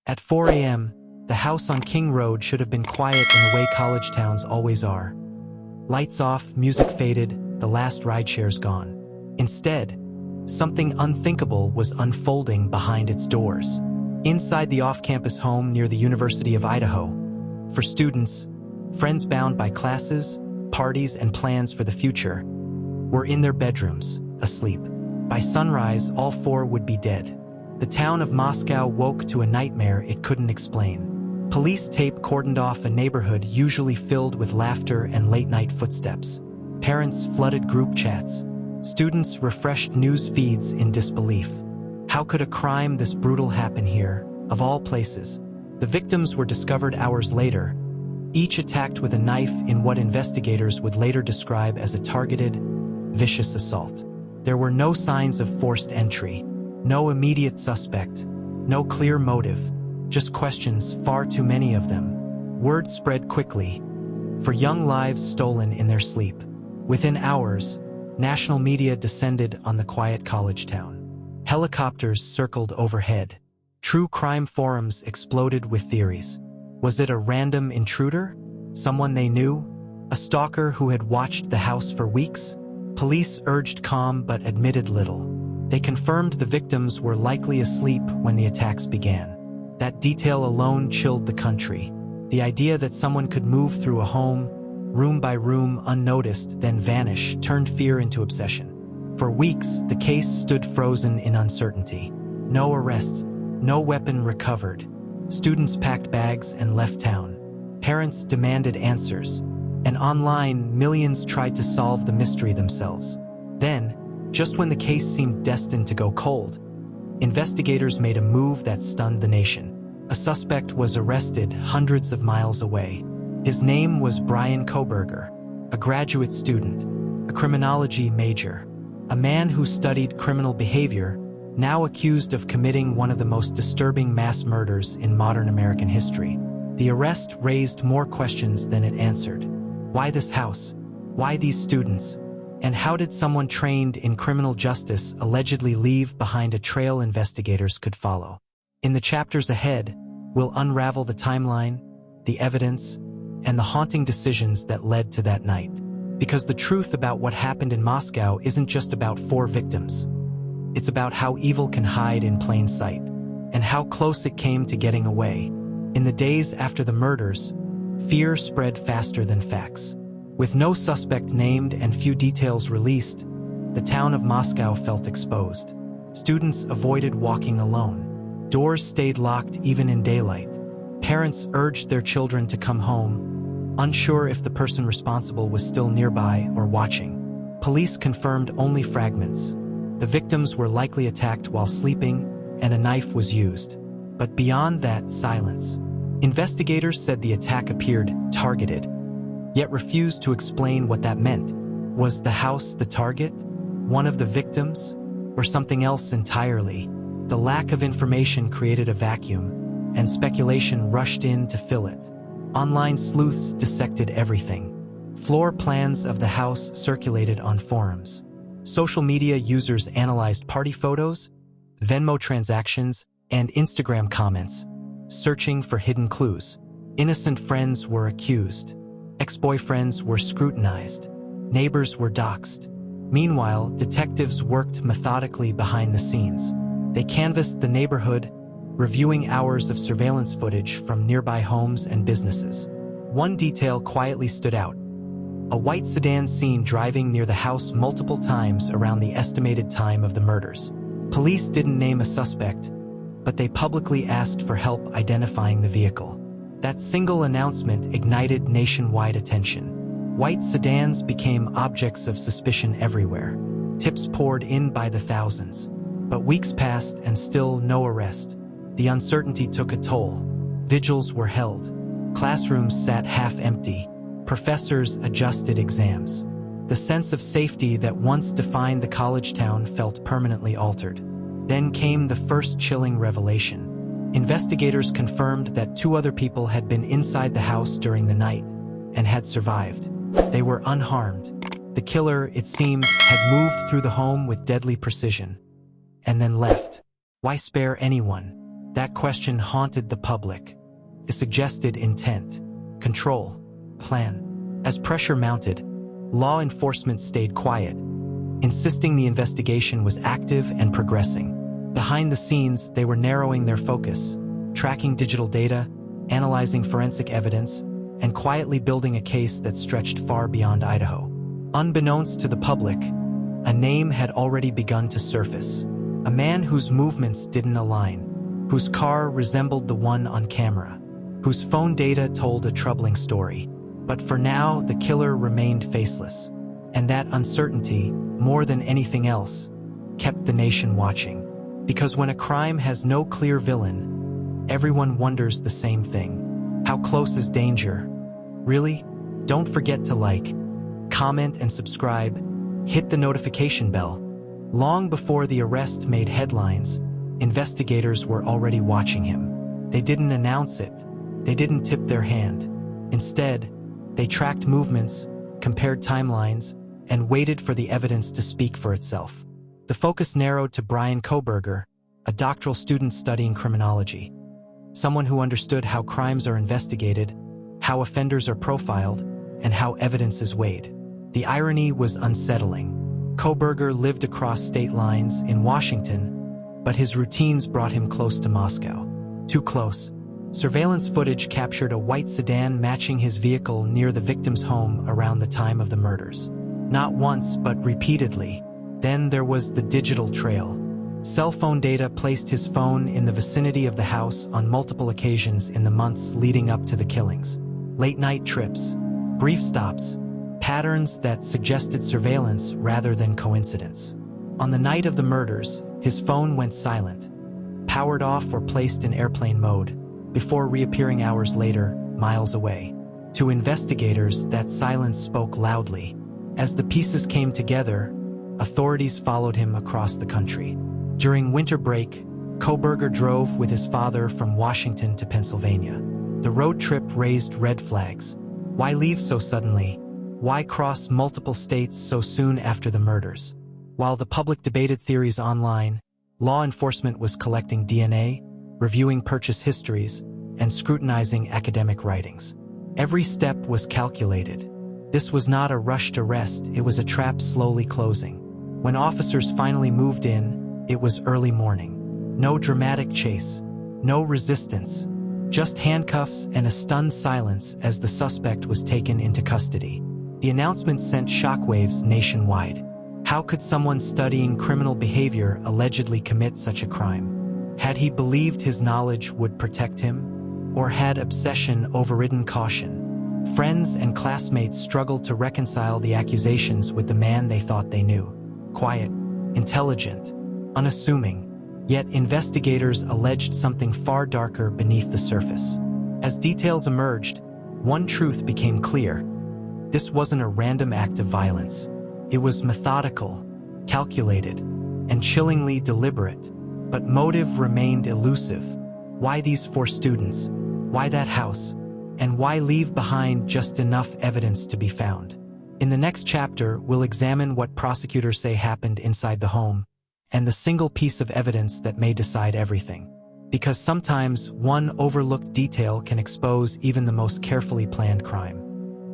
At 4 a.m., the house on King Road should have been quiet in the way college towns always are. Lights off, music faded, the last rideshare's gone. Instead, something unthinkable was unfolding behind its doors. Inside the off-campus home near the University of Idaho, for students, friends bound by classes, parties, and plans for the future, were in their bedrooms, asleep. By sunrise, all four would be dead. The town of Moscow woke to a nightmare it couldn't explain. Police tape cordoned off a neighborhood usually filled with laughter and late-night footsteps. Parents flooded group chats. Students refreshed news feeds in disbelief. How could a crime this brutal happen here, of all places? The victims were discovered hours later, each attacked with a knife in what investigators would later describe as a targeted, vicious assault. There were no signs of forced entry, no immediate suspect, no clear motive, just questions, far too many of them. Word spread quickly, for young lives stolen in their sleep. Within hours, national media descended on the quiet college town. Helicopters circled overhead. True crime forums exploded with theories. Was it a random intruder? Someone they knew? A stalker who had watched the house for weeks? Police urged calm but admitted little. They confirmed the victims were likely asleep when the attacks began. That detail alone chilled the country. The idea that someone could move through a home, room by room, unnoticed, then vanish, turned fear into obsession. For weeks, the case stood frozen in uncertainty. No arrests, no weapon recovered. Students packed bags and left town. Parents demanded answers. And online, millions tried to solve the mystery themselves. Then, just when the case seemed destined to go cold, investigators made a move that stunned the nation. A suspect was arrested hundreds of miles away. His name was Brian Koberger, a graduate student, a criminology major, a man who studied criminal behavior, now accused of committing one of the most disturbing mass murders in modern American history. The arrest raised more questions than it answered. Why this house? Why these students? And how did someone trained in criminal justice allegedly leave behind a trail investigators could follow? In the chapters ahead, we'll unravel the timeline, the evidence, and the haunting decisions that led to that night. Because the truth about what happened in Moscow isn't just about 4 victims. It's about how evil can hide in plain sight, and how close it came to getting away. In the days after the murders, fear spread faster than facts. With no suspect named and few details released, the town of Moscow felt exposed. Students avoided walking alone. Doors stayed locked even in daylight. Parents urged their children to come home, unsure if the person responsible was still nearby or watching. Police confirmed only fragments. The victims were likely attacked while sleeping, and a knife was used. But beyond that, silence. Investigators said the attack appeared targeted, yet refused to explain what that meant. Was the house the target? One of the victims? Or something else entirely? The lack of information created a vacuum, and speculation rushed in to fill it. Online sleuths dissected everything. Floor plans of the house circulated on forums. Social media users analyzed party photos, Venmo transactions, and Instagram comments, searching for hidden clues. Innocent friends were accused. Ex-boyfriends were scrutinized. Neighbors were doxxed. Meanwhile, detectives worked methodically behind the scenes. They canvassed the neighborhood, reviewing hours of surveillance footage from nearby homes and businesses. One detail quietly stood out: a white sedan seen driving near the house multiple times around the estimated time of the murders. Police didn't name a suspect, but they publicly asked for help identifying the vehicle. That single announcement ignited nationwide attention. White sedans became objects of suspicion everywhere. Tips poured in by the thousands. But weeks passed and still no arrest. The uncertainty took a toll. Vigils were held. Classrooms sat half empty. Professors adjusted exams. The sense of safety that once defined the college town felt permanently altered. Then came the first chilling revelation. Investigators confirmed that 2 other people had been inside the house during the night and had survived. They were unharmed. The killer, it seemed, had moved through the home with deadly precision and then left. Why spare anyone? That question haunted the public. It suggested intent, control, plan. As pressure mounted, law enforcement stayed quiet, insisting the investigation was active and progressing. Behind the scenes, they were narrowing their focus, tracking digital data, analyzing forensic evidence, and quietly building a case that stretched far beyond Idaho. Unbeknownst to the public, a name had already begun to surface. A man whose movements didn't align, whose car resembled the one on camera, whose phone data told a troubling story. But for now, the killer remained faceless. And that uncertainty, more than anything else, kept the nation watching. Because when a crime has no clear villain, everyone wonders the same thing. How close is danger? Really? Don't forget to like, comment, and subscribe. Hit the notification bell. Long before the arrest made headlines, investigators were already watching him. They didn't announce it. They didn't tip their hand. Instead, they tracked movements, compared timelines, and waited for the evidence to speak for itself. The focus narrowed to Bryan Kohberger, a doctoral student studying criminology. Someone who understood how crimes are investigated, how offenders are profiled, and how evidence is weighed. The irony was unsettling. Kohberger lived across state lines in Washington, but his routines brought him close to Moscow. Too close. Surveillance footage captured a white sedan matching his vehicle near the victim's home around the time of the murders. Not once, but repeatedly. Then there was the digital trail. Cell phone data placed his phone in the vicinity of the house on multiple occasions in the months leading up to the killings. Late-night trips, brief stops, patterns that suggested surveillance rather than coincidence. On the night of the murders, his phone went silent, powered off or placed in airplane mode, before reappearing hours later, miles away. To investigators, that silence spoke loudly. As the pieces came together, authorities followed him across the country. During winter break, Kohberger drove with his father from Washington to Pennsylvania. The road trip raised red flags. Why leave so suddenly? Why cross multiple states so soon after the murders? While the public debated theories online, law enforcement was collecting DNA, reviewing purchase histories, and scrutinizing academic writings. Every step was calculated. This was not a rushed arrest, it was a trap slowly closing. When officers finally moved in, it was early morning. No dramatic chase, no resistance, just handcuffs and a stunned silence as the suspect was taken into custody. The announcement sent shockwaves nationwide. How could someone studying criminal behavior allegedly commit such a crime? Had he believed his knowledge would protect him? Or had obsession overridden caution? Friends and classmates struggled to reconcile the accusations with the man they thought they knew. Quiet, intelligent, unassuming. Yet investigators alleged something far darker beneath the surface. As details emerged, one truth became clear. This wasn't a random act of violence. It was methodical, calculated, and chillingly deliberate. But motive remained elusive. Why these 4 students? Why that house? And why leave behind just enough evidence to be found? In the next chapter, we'll examine what prosecutors say happened inside the home, and the single piece of evidence that may decide everything. Because sometimes one overlooked detail can expose even the most carefully planned crime.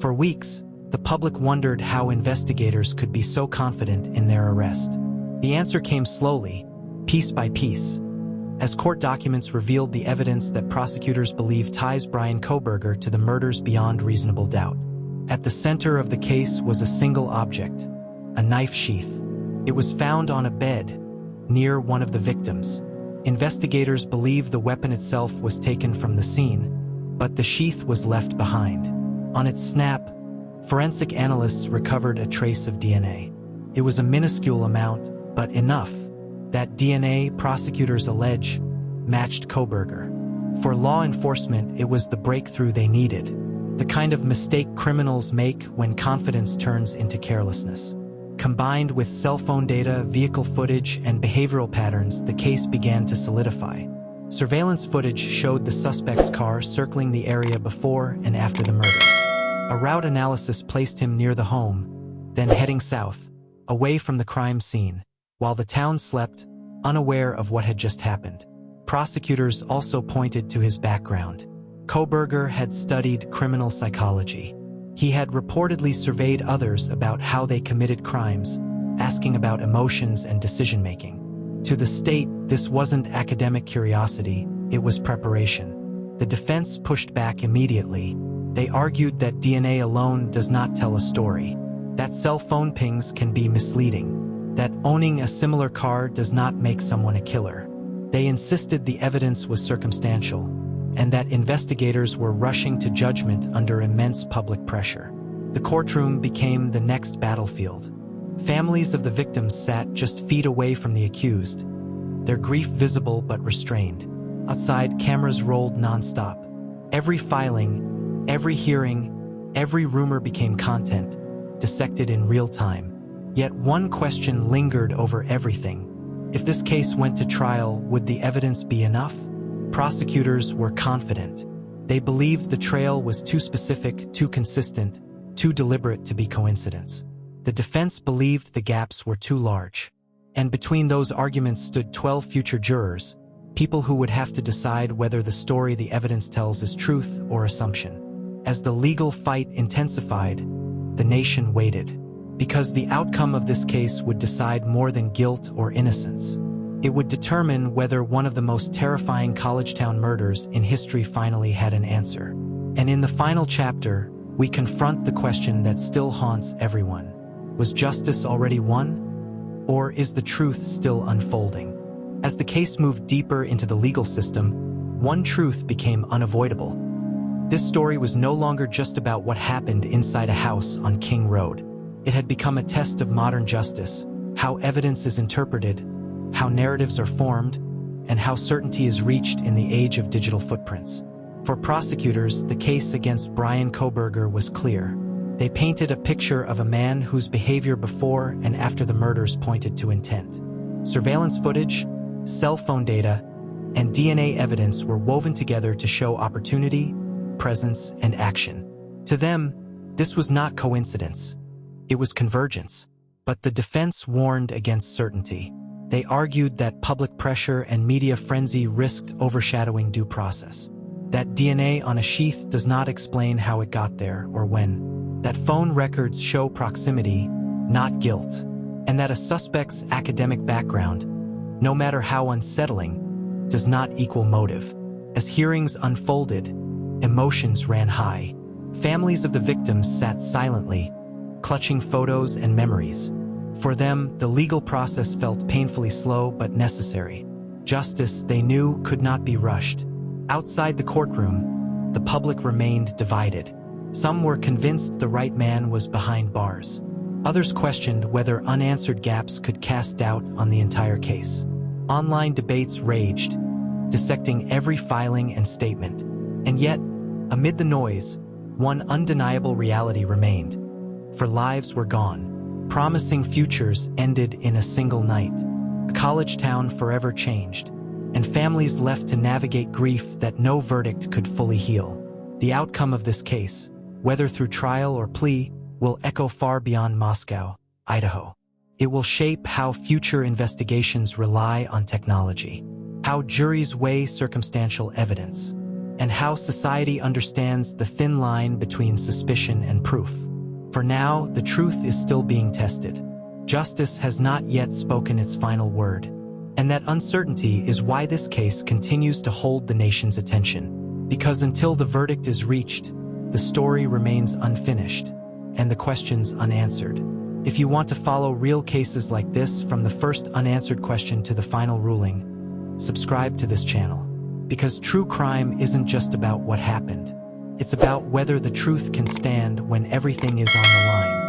For weeks, the public wondered how investigators could be so confident in their arrest. The answer came slowly, piece by piece, as court documents revealed the evidence that prosecutors believe ties Bryan Kohberger to the murders beyond reasonable doubt. At the center of the case was a single object, a knife sheath. It was found on a bed, near one of the victims. Investigators believe the weapon itself was taken from the scene, but the sheath was left behind. On its snap, forensic analysts recovered a trace of DNA. It was a minuscule amount, but enough. That DNA, prosecutors allege, matched Kohberger. For law enforcement, it was the breakthrough they needed, the kind of mistake criminals make when confidence turns into carelessness. Combined with cell phone data, vehicle footage, and behavioral patterns, the case began to solidify. Surveillance footage showed the suspect's car circling the area before and after the murders. A route analysis placed him near the home, then heading south, away from the crime scene, while the town slept, unaware of what had just happened. Prosecutors also pointed to his background. Kohberger had studied criminal psychology. He had reportedly surveyed others about how they committed crimes, asking about emotions and decision-making. To the state, this wasn't academic curiosity, it was preparation. The defense pushed back immediately. They argued that DNA alone does not tell a story, that cell phone pings can be misleading, that owning a similar car does not make someone a killer. They insisted the evidence was circumstantial, and that investigators were rushing to judgment under immense public pressure. The courtroom became the next battlefield. Families of the victims sat just feet away from the accused, their grief visible but restrained. Outside, cameras rolled nonstop. Every filing, every hearing, every rumor became content, dissected in real time. Yet one question lingered over everything. If this case went to trial, would the evidence be enough? Prosecutors were confident. They believed the trail was too specific, too consistent, too deliberate to be coincidence. The defense believed the gaps were too large. And between those arguments stood 12 future jurors, people who would have to decide whether the story the evidence tells is truth or assumption. As the legal fight intensified, the nation waited, because the outcome of this case would decide more than guilt or innocence. It would determine whether one of the most terrifying college town murders in history finally had an answer. And in the final chapter, we confront the question that still haunts everyone. Was justice already won? Or is the truth still unfolding? As the case moved deeper into the legal system, one truth became unavoidable. This story was no longer just about what happened inside a house on King Road. It had become a test of modern justice, how evidence is interpreted, how narratives are formed, and how certainty is reached in the age of digital footprints. For prosecutors, the case against Brian Kohberger was clear. They painted a picture of a man whose behavior before and after the murders pointed to intent. Surveillance footage, cell phone data, and DNA evidence were woven together to show opportunity, presence, and action. To them, this was not coincidence. It was convergence. But the defense warned against certainty. They argued that public pressure and media frenzy risked overshadowing due process. That DNA on a sheath does not explain how it got there or when. That phone records show proximity, not guilt. And that a suspect's academic background, no matter how unsettling, does not equal motive. As hearings unfolded, emotions ran high. Families of the victims sat silently, clutching photos and memories. For them, the legal process felt painfully slow but necessary. Justice, they knew, could not be rushed. Outside the courtroom, the public remained divided. Some were convinced the right man was behind bars. Others questioned whether unanswered gaps could cast doubt on the entire case. Online debates raged, dissecting every filing and statement. And yet, amid the noise, one undeniable reality remained. For lives were gone. Promising futures ended in a single night. A college town forever changed, and families left to navigate grief that no verdict could fully heal. The outcome of this case, whether through trial or plea, will echo far beyond Moscow, Idaho. It will shape how future investigations rely on technology, how juries weigh circumstantial evidence, and how society understands the thin line between suspicion and proof. For now, the truth is still being tested. Justice has not yet spoken its final word, and that uncertainty is why this case continues to hold the nation's attention. Because until the verdict is reached, the story remains unfinished, and the questions unanswered. If you want to follow real cases like this from the first unanswered question to the final ruling, subscribe to this channel. Because true crime isn't just about what happened. It's about whether the truth can stand when everything is on the line.